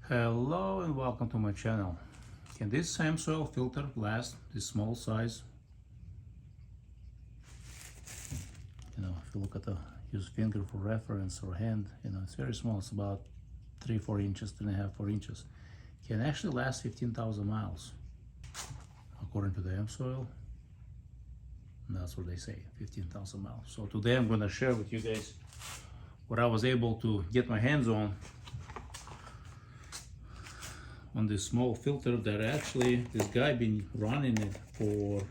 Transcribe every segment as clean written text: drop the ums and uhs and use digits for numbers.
Hello and welcome to my channel. Can this Amsoil filter last this small size? If you look at use finger for reference or hand, it's very small. It's about 3-4 inches, 3.5-4 inches. Can actually last 15,000 miles according to the Amsoil. And that's what they say, 15,000 miles. So today I'm going to share with you guys what I was able to get my hands on this small filter that actually this guy been running it for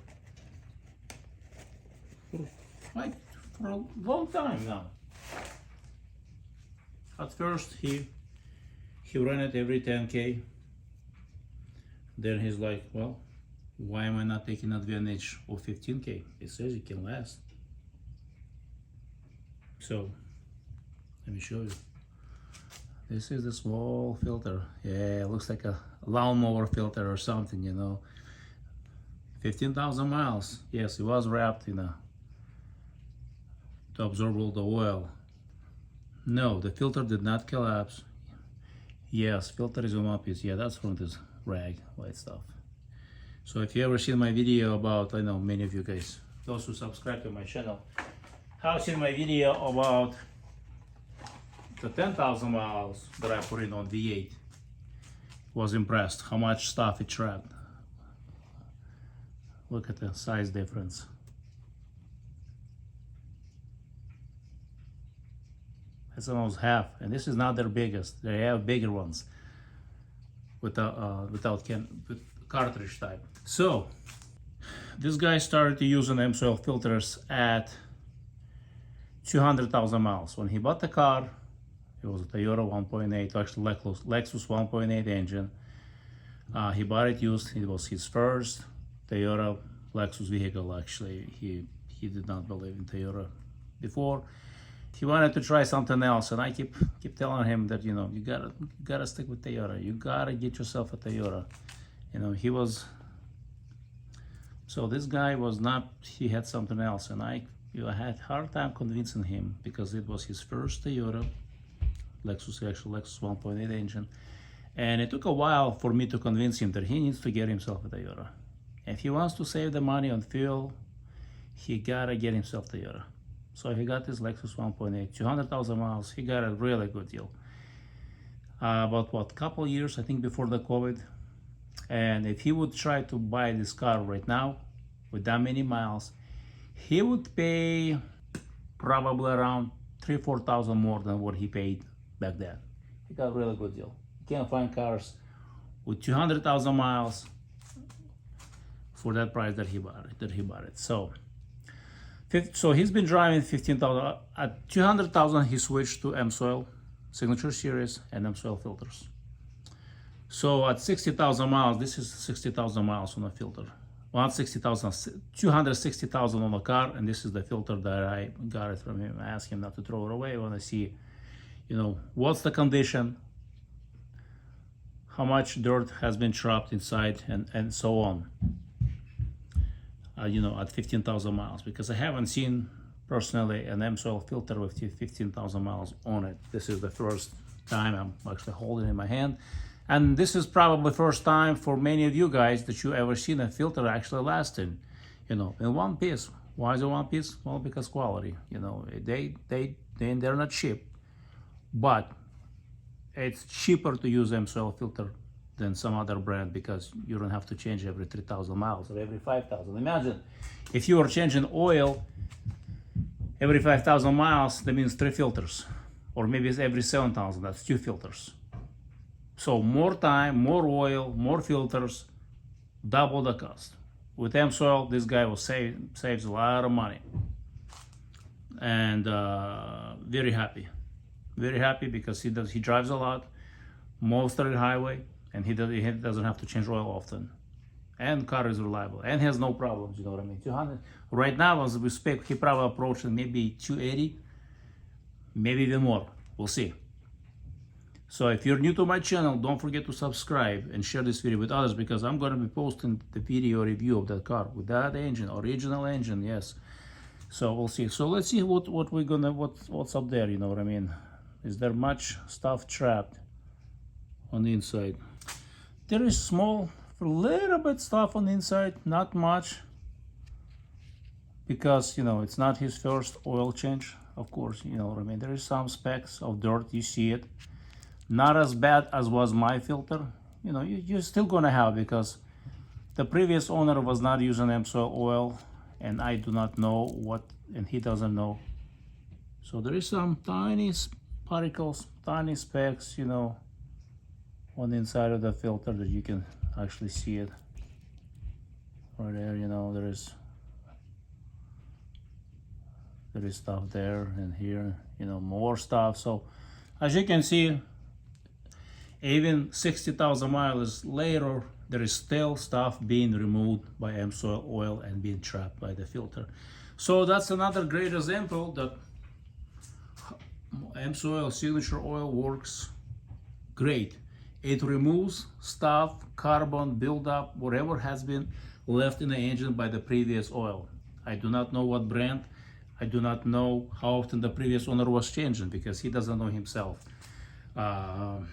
a long time now. At first he ran it every 10k. Then he's like, well, why am I not taking advantage of 15k? It says it can last. So let me show you. This is the small filter. Yeah, it looks like a lawnmower filter or something, 15,000 miles. Yes, it was wrapped to absorb all the oil. No, the filter did not collapse. Yes, filter is in one piece. Yeah, that's from this rag, white stuff. So if you ever seen my video about, I know many of you guys, those who subscribe to my channel, have seen my video about the 10,000 miles that I put in on V8, was impressed how much stuff it trapped. Look at the size difference. It's almost half, and this is not their biggest. They have bigger ones with cartridge type. So this guy started to use an Amsoil filters at 200,000 miles. When he bought the car, it was a Toyota 1.8, actually Lexus 1.8 engine. He bought it used. It was his first Toyota Lexus vehicle. Actually, he did not believe in Toyota before. He wanted to try something else, and I keep telling him that you gotta stick with Toyota. You gotta get yourself a Toyota. He was. So this guy was not. He had something else, and I had hard time convincing him because it was his first Toyota. Lexus 1.8 engine, and it took a while for me to convince him that he needs to get himself a Toyota. If he wants to save the money on fuel, he gotta get himself a Toyota. So he got this Lexus 1.8, 200,000 miles. He got a really good deal. About couple years, I think, before the COVID. And if he would try to buy this car right now with that many miles, he would pay probably around 3,000-4,000 more than what he paid back then. He got a really good deal. You can't find cars with 200,000 miles for that price that he bought it. So he's been driving 15,000. At 200,000, he switched to Amsoil Signature Series and Amsoil filters. So at 60,000 miles, this is 60,000 miles on a filter. 260,000 on the car, and this is the filter that I got it from him. I asked him not to throw it away. I want to see, what's the condition, how much dirt has been trapped inside, and so on. At 15,000 miles, because I haven't seen personally an Amsoil filter with 15,000 miles on it. This is the first time I'm actually holding it in my hand. And this is probably first time for many of you guys that you ever seen a filter actually lasting, in one piece. Why is it one piece? Well, because quality. They're not cheap, but it's cheaper to use Amsoil filter than some other brand because you don't have to change every 3,000 miles or every 5,000. Imagine if you were changing oil every 5,000 miles, that means 3 filters, or maybe it's every 7,000. That's 2 filters. So more time, more oil, more filters, double the cost. With Amsoil, this guy will saves a lot of money, and very happy because he drives a lot, most of the highway, and he doesn't have to change oil often, and car is reliable and has no problems. You know what I mean? 200 right now as we speak, he probably approaching maybe 280, maybe even more. We'll see. So if you're new to my channel, don't forget to subscribe and share this video with others, because I'm going to be posting the video review of that car with that engine, original engine, yes. So we'll see. So let's see what's up there. You know what I mean? Is there much stuff trapped on the inside. There is small, a little bit stuff on the inside, not much, because, you know, it's not his first oil change. Of course, you know what I mean. There is some specks of dirt, you see it. Not as bad as was my filter. You know, you're still gonna have, because the previous owner was not using Amsoil oil, and I do not know what, and he doesn't know. So there is some tiny particles, tiny specks, you know, on the inside of the filter that you can actually see it right there. You know, there is stuff there and here, you know, more stuff. So as you can see, even 60,000 miles later, there is still stuff being removed by Amsoil oil and being trapped by the filter. So that's another great example that Amsoil signature oil works great. It removes stuff, carbon buildup, whatever has been left in the engine by the previous oil. I do not know what brand. I do not know how often the previous owner was changing, because he doesn't know himself. Well,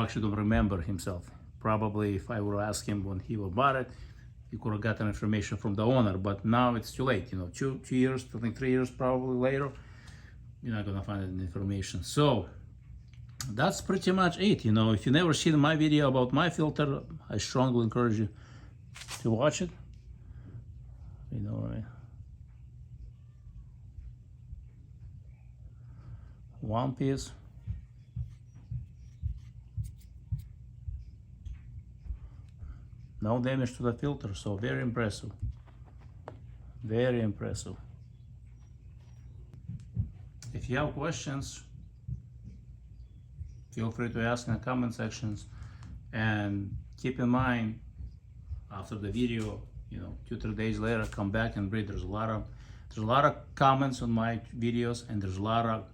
actually don't remember himself. Probably if I would ask him when he bought it, he could have gotten information from the owner, but now it's too late. You know, two years, I think 3 years probably later, you're not gonna find any information. So that's pretty much it. You know, if you never seen my video about my filter, I strongly encourage you to watch it. You know what I mean? One piece. No damage to the filter, so very impressive. Very impressive. If you have questions, feel free to ask in the comment sections, and keep in mind, after the video, you know, 2-3 days later, come back and read. There's a lot of comments on my videos, and there's a lot of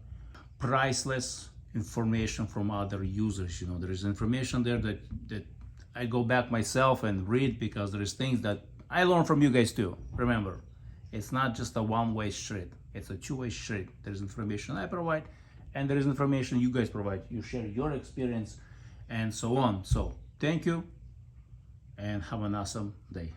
priceless information from other users. You know, there is information there that I go back myself and read, because there is things that I learn from you guys too. Remember, it's not just a one-way street. It's a two-way street. There's information I provide, and there is information you guys provide. You share your experience and so on. So thank you, and have an awesome day.